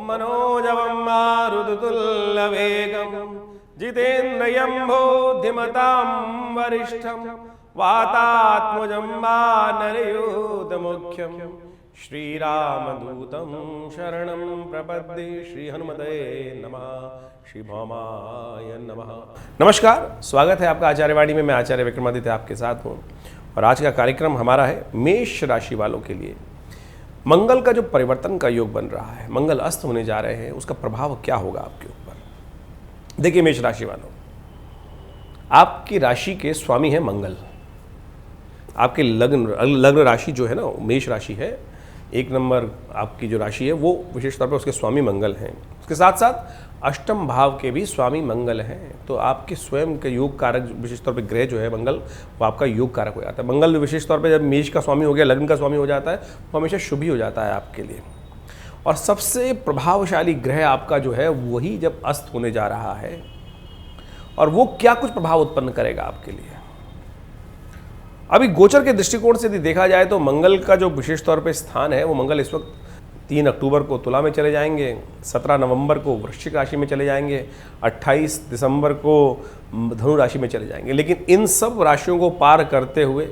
मनोजवं मारुततुल्यवेगं जितेन्द्रियं बुद्धिमतां वरिष्ठं वातात्मजं वानरयूथमुख्यं श्रीरामदूतं शरणं प्रपद्ये। श्री हनुमते नमः। श्री भौमाय नमः। नमस्कार, स्वागत है आपका आचार्यवाणी में। मैं आचार्य विक्रमादित्य आपके साथ हूँ और आज का कार्यक्रम हमारा है मेष राशि वालों के लिए। मंगल का जो परिवर्तन का योग बन रहा है, मंगल अस्त होने जा रहे हैं, उसका प्रभाव क्या होगा आपके ऊपर। देखिए मेष राशि वालों, आपकी राशि के स्वामी है मंगल। आपके लग्न राशि जो है ना, मेष राशि है, एक नंबर आपकी जो राशि है वो विशेष तौर पर उसके स्वामी मंगल हैं। उसके साथ साथ अष्टम भाव के भी स्वामी मंगल हैं। तो आपके स्वयं के योग कारक विशेष तौर पे ग्रह जो है मंगल, वो आपका योग कारक हो जाता है। मंगल विशेष तौर पे जब मेष का स्वामी हो गया, लग्न का स्वामी हो जाता है, वो हमेशा शुभ ही हो जाता है आपके लिए। और सबसे प्रभावशाली ग्रह आपका जो है वही जब अस्त होने जा रहा है, और वो क्या कुछ प्रभाव उत्पन्न करेगा आपके लिए। अभी गोचर के दृष्टिकोण से यदि देखा जाए तो मंगल का जो विशेष तौर पे स्थान है, वो मंगल इस वक्त 3 अक्टूबर को तुला में चले जाएंगे, 17 नवंबर को वृश्चिक राशि में चले जाएंगे, 28 दिसंबर को धनु राशि में चले जाएंगे। लेकिन इन सब राशियों को पार करते हुए,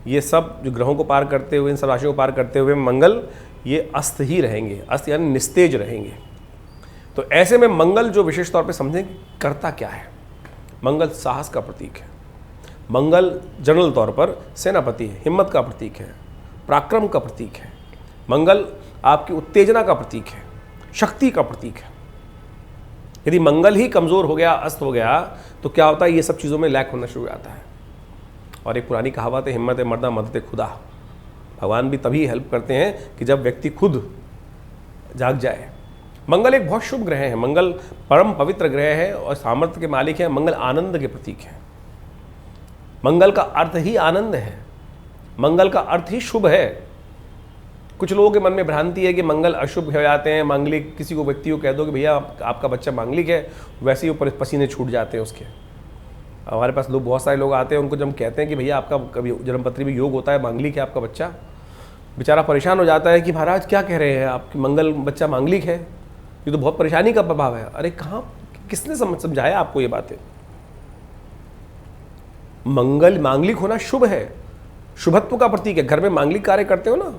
ये सब जो ग्रहों को पार करते हुए, इन सब राशियों को पार करते हुए मंगल ये अस्त ही रहेंगे, अस्त यानी निस्तेज रहेंगे। तो ऐसे में मंगल जो विशेष तौर पर समझें करता क्या है। मंगल साहस का प्रतीक है। मंगल जनरल तौर पर सेनापति है, हिम्मत का प्रतीक है, पराक्रम का प्रतीक है। मंगल आपकी उत्तेजना का प्रतीक है, शक्ति का प्रतीक है। यदि मंगल ही कमज़ोर हो गया, अस्त हो गया, तो क्या होता है, ये सब चीज़ों में लैक होना शुरू हो जाता है। और एक पुरानी कहावत है, हिम्मत मर्दा मदद खुदा। भगवान भी तभी हेल्प करते हैं कि जब व्यक्ति खुद जाग जाए। मंगल एक बहुत शुभ ग्रह है। मंगल परम पवित्र ग्रह है और सामर्थ्य के मालिक है। मंगल आनंद के प्रतीक है। मंगल का अर्थ ही आनंद है। मंगल का अर्थ ही शुभ है। कुछ लोगों के मन में भ्रांति है कि मंगल अशुभ हो जाते हैं। मांगलिक किसी को व्यक्ति को कह दो कि भैया आपका बच्चा मांगलिक है, वैसे ही ऊपर पसीने छूट जाते हैं उसके। हमारे पास लोग, बहुत सारे लोग आते हैं, उनको जब हम कहते हैं कि भैया आपका कभी जन्मपत्री में योग होता है, मांगलिक है आपका बच्चा, बेचारा परेशान हो जाता है कि महाराज क्या कह रहे हैं आप कि मंगल बच्चा मांगलिक है, ये तो बहुत परेशानी का प्रभाव है। अरे कहाँ, किसने समझाया आपको ये बातें। मंगल मांगलिक होना शुभ है, शुभत्व का प्रतीक है। घर में मांगलिक कार्य करते हो ना,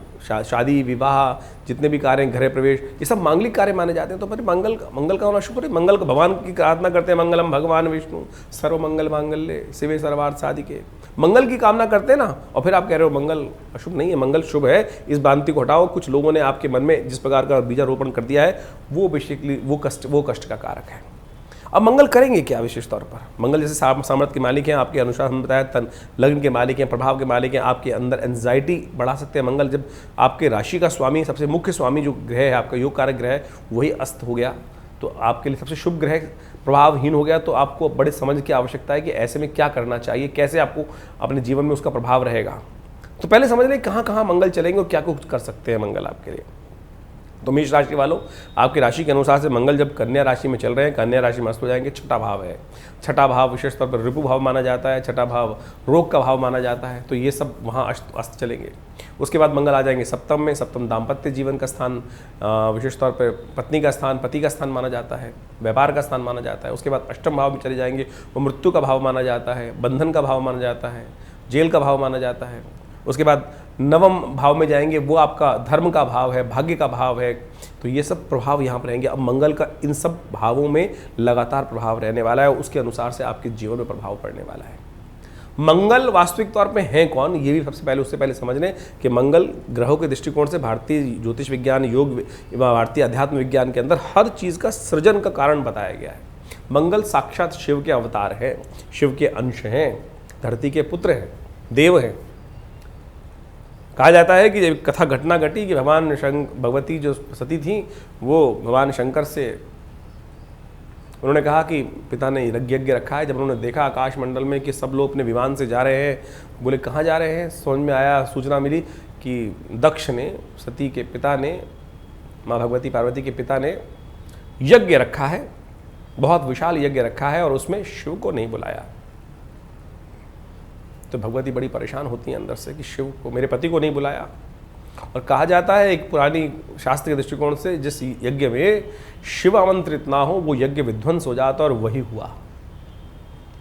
शादी विवाह, जितने भी कार्य, गृह प्रवेश, ये सब मांगलिक कार्य माने जाते हैं। तो फिर मंगल का होना शुभ है। मंगल का भगवान की प्रार्थना करते हैं, मंगलम भगवान विष्णु सर्व मंगल मांगल्ये शिवे सर्वार्थ साधिके। मंगल की कामना करते हैं ना, और फिर आप कह रहे हो मंगल अशुभ नहीं है। मंगल शुभ है। इस भ्रांति को हटाओ। कुछ लोगों ने आपके मन में जिस प्रकार का बीजारोपण कर दिया है, वो बेसिकली वो कष्ट का कारक है। अब मंगल करेंगे क्या विशेष तौर पर। मंगल जैसे सामर्थ्य के मालिक हैं, आपके अनुसार हम बताया तन लग्न के मालिक हैं, प्रभाव के मालिक हैं, आपके अंदर एंजाइटी बढ़ा सकते हैं। मंगल जब आपके राशि का स्वामी, सबसे मुख्य स्वामी जो ग्रह है आपका, योग कारक ग्रह है, वही अस्त हो गया, तो आपके लिए सबसे शुभ ग्रह प्रभावहीन हो गया। तो आपको बड़े समझ की आवश्यकता है कि ऐसे में क्या करना चाहिए, कैसे आपको अपने जीवन में उसका प्रभाव रहेगा। तो पहले समझ लें कहाँ कहाँ मंगल चलेंगे और क्या कुछ कर सकते हैं मंगल आपके लिए। तो मेष राशि वालों, आपकी राशि के अनुसार से मंगल जब कन्या राशि में चल रहे हैं, कन्या राशि में अस्त हो जाएंगे। छठा भाव है। छठा भाव विशेष तौर पर रिपु भाव माना जाता है। छठा भाव रोग का भाव माना जाता है। तो ये सब वहाँ अस्त चलेंगे। उसके बाद मंगल आ जाएंगे सप्तम में। सप्तम दाम्पत्य जीवन का स्थान, विशेष तौर पर पत्नी का स्थान, पति का स्थान माना जाता है, व्यापार का स्थान माना जाता है। उसके बाद अष्टम भाव में चले जाएंगे, वो मृत्यु का भाव माना जाता है, बंधन का भाव माना जाता है, जेल का भाव माना जाता है। उसके बाद नवम भाव में जाएंगे, वो आपका धर्म का भाव है, भाग्य का भाव है। तो ये सब प्रभाव यहाँ पर रहेंगे। अब मंगल का इन सब भावों में लगातार प्रभाव रहने वाला है, उसके अनुसार से आपके जीवन में प्रभाव पड़ने वाला है। मंगल वास्तविक तौर पे हैं कौन, ये भी सबसे पहले उससे पहले समझ लें कि मंगल ग्रहों के दृष्टिकोण से भारतीय ज्योतिष विज्ञान, योग, भारतीय अध्यात्म विज्ञान के अंदर हर चीज़ का सृजन का कारण बताया गया है। मंगल साक्षात शिव के अवतार हैं, शिव के अंश हैं, धरती के पुत्र हैं, देव हैं। कहा जाता है कि जब कथा घटना घटी कि भगवती जो सती थी, वो भगवान शंकर से उन्होंने कहा कि पिता ने यज्ञ रखा है। जब उन्होंने देखा आकाश मंडल में कि सब लोग अपने विमान से जा रहे हैं, बोले कहाँ जा रहे हैं। समझ में आया, सूचना मिली कि दक्ष ने, सती के पिता ने, माँ भगवती पार्वती के पिता ने यज्ञ रखा है, बहुत विशाल यज्ञ रखा है, और उसमें शिव को नहीं बुलाया। तो भगवती बड़ी परेशान होती हैं अंदर से कि शिव को, मेरे पति को नहीं बुलाया। और कहा जाता है एक पुरानी शास्त्र के दृष्टिकोण से, जिस यज्ञ में शिव आमंत्रित ना हो वो यज्ञ विध्वंस हो जाता है, और वही हुआ।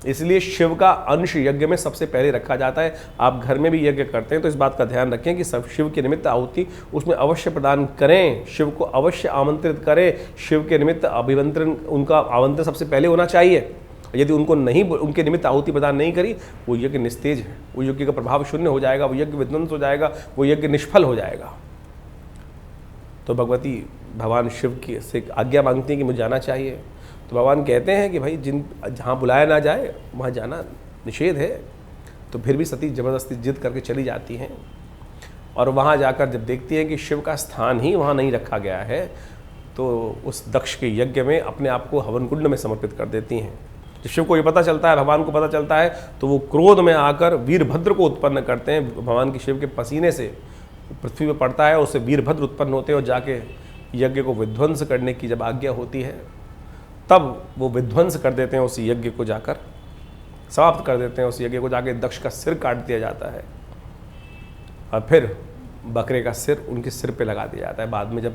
इसलिए शिव का अंश यज्ञ में सबसे पहले रखा जाता है। आप घर में भी यज्ञ करते हैं तो इस बात का ध्यान रखें कि सब शिव के निमित्त आहुति उसमें अवश्य प्रदान करें, शिव को अवश्य आमंत्रित करें, शिव के निमित्त अभिमंत्रण, उनका आमंत्रण सबसे पहले होना चाहिए। यदि उनको नहीं, उनके निमित्त आहुति प्रदान नहीं करी, वो यज्ञ निस्तेज है, वो यज्ञ का प्रभाव शून्य हो जाएगा, वो यज्ञ विध्वंस हो जाएगा, वो यज्ञ निष्फल हो जाएगा। तो भगवती भगवान शिव की से आज्ञा मांगती है कि मुझे जाना चाहिए। तो भगवान कहते हैं कि भाई जहाँ बुलाया ना जाए वहाँ जाना निषेध है। तो फिर भी सती जबरदस्ती जिद करके चली जाती हैं, और वहाँ जाकर जब देखती हैं कि शिव का स्थान ही वहाँ नहीं रखा गया है, तो उस दक्ष के यज्ञ में अपने आप को हवन कुंड में समर्पित कर देती हैं। जब शिव को ये पता चलता है, भगवान को पता चलता है, तो वो क्रोध में आकर वीरभद्र को उत्पन्न करते हैं। भगवान के शिव के पसीने से पृथ्वी पर पड़ता है, उससे वीरभद्र उत्पन्न होते हैं, और जाके यज्ञ को विध्वंस करने की जब आज्ञा होती है, तब वो विध्वंस कर देते हैं, उस यज्ञ को जाकर समाप्त कर देते हैं। उस यज्ञ को जाके दक्ष का सिर काट दिया जाता है, और फिर बकरे का सिर उनके सिर पे लगा दिया जाता है। बाद में जब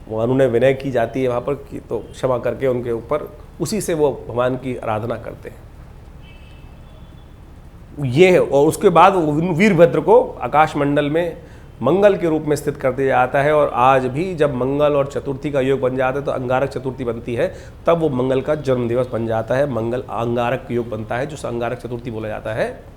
वो उन्होंने विनय की जाती है वहाँ पर कि तो क्षमा करके उनके ऊपर, उसी से वो भगवान की आराधना करते हैं। ये है। और उसके बाद वीरभद्र को आकाश मंडल में मंगल के रूप में स्थित कर दिया जाता है। और आज भी जब मंगल और चतुर्थी का योग बन जाता है तो अंगारक चतुर्थी बनती है, तब वो मंगल का जन्म दिवस बन जाता है। मंगल अंगारक योग बनता है, जो अंगारक चतुर्थी बोला जाता है,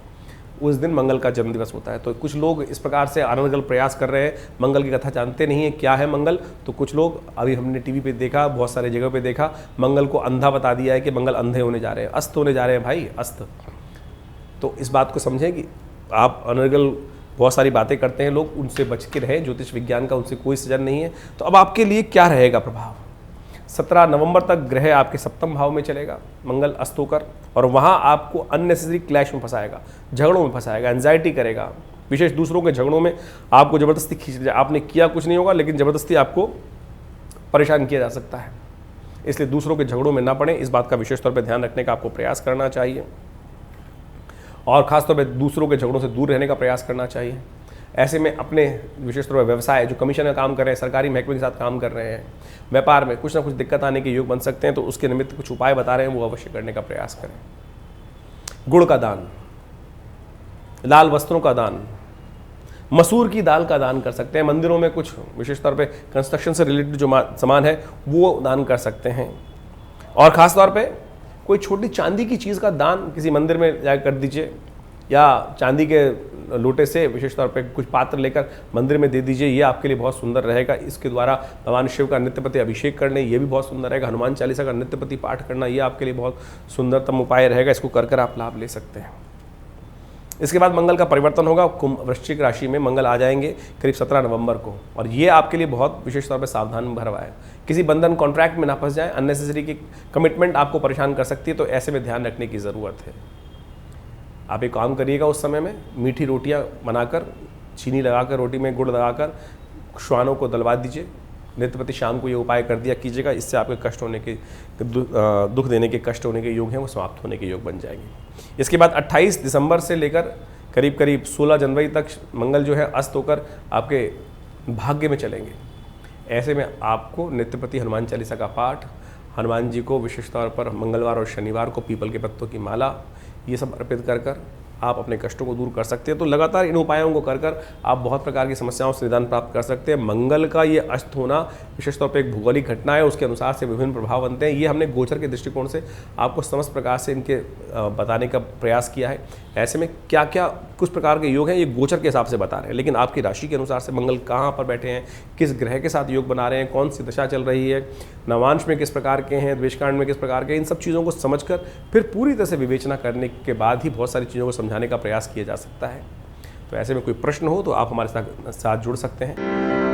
उस दिन मंगल का जन्म दिवस होता है। तो कुछ लोग इस प्रकार से अनर्गल प्रयास कर रहे हैं, मंगल की कथा जानते नहीं है क्या है मंगल। तो कुछ लोग, अभी हमने टीवी पे देखा, बहुत सारे जगह पे देखा, मंगल को अंधा बता दिया है कि मंगल अंधे होने जा रहे हैं, अस्त होने जा रहे हैं भाई, अस्त। तो इस बात को समझें कि आप अनर्गल बहुत सारी बातें करते हैं लोग, उनसे बच के रहें। ज्योतिष विज्ञान का उनसे कोई सजन नहीं है। तो अब आपके लिए क्या रहेगा प्रभाव? 17 नवंबर तक ग्रह आपके सप्तम भाव में चलेगा, मंगल अस्त होकर, और वहाँ आपको अननेसेसरी क्लैश में फंसाएगा, झगड़ों में फंसाएगा, एंजाइटी करेगा। विशेष दूसरों के झगड़ों में आपको ज़बरदस्ती खींच, आपने किया कुछ नहीं होगा, लेकिन ज़बरदस्ती आपको परेशान किया जा सकता है। इसलिए दूसरों के झगड़ों में ना पड़े, इस बात का विशेष तौर पर ध्यान रखने का आपको प्रयास करना चाहिए, और ख़ासतौर पर दूसरों के झगड़ों से दूर रहने का प्रयास करना चाहिए। ऐसे में अपने विशेष तौर पर व्यवसाय, जो कमीशन का काम कर रहे हैं, सरकारी महकमे के साथ काम कर रहे हैं, व्यापार में कुछ ना कुछ दिक्कत आने के योग बन सकते हैं। तो उसके निमित्त कुछ उपाय बता रहे हैं, वो अवश्य करने का प्रयास करें। गुड़ का दान, लाल वस्त्रों का दान, मसूर की दाल का दान कर सकते हैं। मंदिरों में कुछ विशेष तौर पे कंस्ट्रक्शन से रिलेटेड जो सामान है वो दान कर सकते हैं। और ख़ास तौर पे कोई छोटी चांदी की चीज़ का दान किसी मंदिर में जाकर कर दीजिए, या चांदी के लोटे से विशेष तौर पे कुछ पात्र लेकर मंदिर में दे दीजिए, ये आपके लिए बहुत सुंदर रहेगा। इसके द्वारा भगवान शिव का नित्यपति अभिषेक करने, ये भी बहुत सुंदर रहेगा। हनुमान चालीसा का नित्यपति पाठ करना, ये आपके लिए बहुत सुंदरतम उपाय रहेगा। इसको कर आप लाभ ले सकते हैं। इसके बाद मंगल का परिवर्तन होगा, कुंभ वृश्चिक राशि में मंगल आ जाएंगे करीब 17 नवंबर को, और ये आपके लिए बहुत विशेष तौर पर सावधान भरवा है। किसी बंधन कॉन्ट्रैक्ट में ना फंस जाए, अननेसेसरी की कमिटमेंट आपको परेशान कर सकती है, तो ऐसे में ध्यान रखने की ज़रूरत है। आप एक काम करिएगा, उस समय में मीठी रोटियां बनाकर, चीनी लगाकर, रोटी में गुड़ लगाकर श्वानों को दलवा दीजिए। नित्यपति शाम को ये उपाय कर दिया कीजिएगा, इससे आपके कष्ट होने के, दुख देने के कष्ट होने के योग हैं वो समाप्त होने के योग बन जाएंगे। इसके बाद 28 दिसंबर से लेकर करीब 16 जनवरी तक मंगल जो है अस्त होकर आपके भाग्य में चलेंगे। ऐसे में आपको नित्यपति हनुमान चालीसा का पाठ, हनुमान जी को विशेष तौर पर मंगलवार और शनिवार को पीपल के पत्तों की माला, ये सब अर्पित कर आप अपने कष्टों को दूर कर सकते हैं। तो लगातार इन उपायों को कर आप बहुत प्रकार की समस्याओं से निदान प्राप्त कर सकते हैं। मंगल का ये अस्त होना विशेष तौर पर एक भौगोलिक घटना है, उसके अनुसार से विभिन्न प्रभाव बनते हैं। ये हमने गोचर के दृष्टिकोण से आपको समस्त प्रकार से इनके बताने का प्रयास किया है। ऐसे में क्या क्या कुछ प्रकार के योग हैं, ये गोचर के हिसाब से बता रहे हैं, लेकिन आपकी राशि के अनुसार से मंगल कहाँ पर बैठे हैं, किस ग्रह के साथ योग बना रहे हैं, कौन सी दशा चल रही है, नवांश में किस प्रकार के हैं, द्वेषकांड में किस प्रकार के, इन सब चीज़ों को समझकर फिर पूरी तरह से विवेचना करने के बाद ही बहुत सारी चीज़ों को समझाने का प्रयास किया जा सकता है। तो ऐसे में कोई प्रश्न हो तो आप हमारे साथ जुड़ सकते हैं।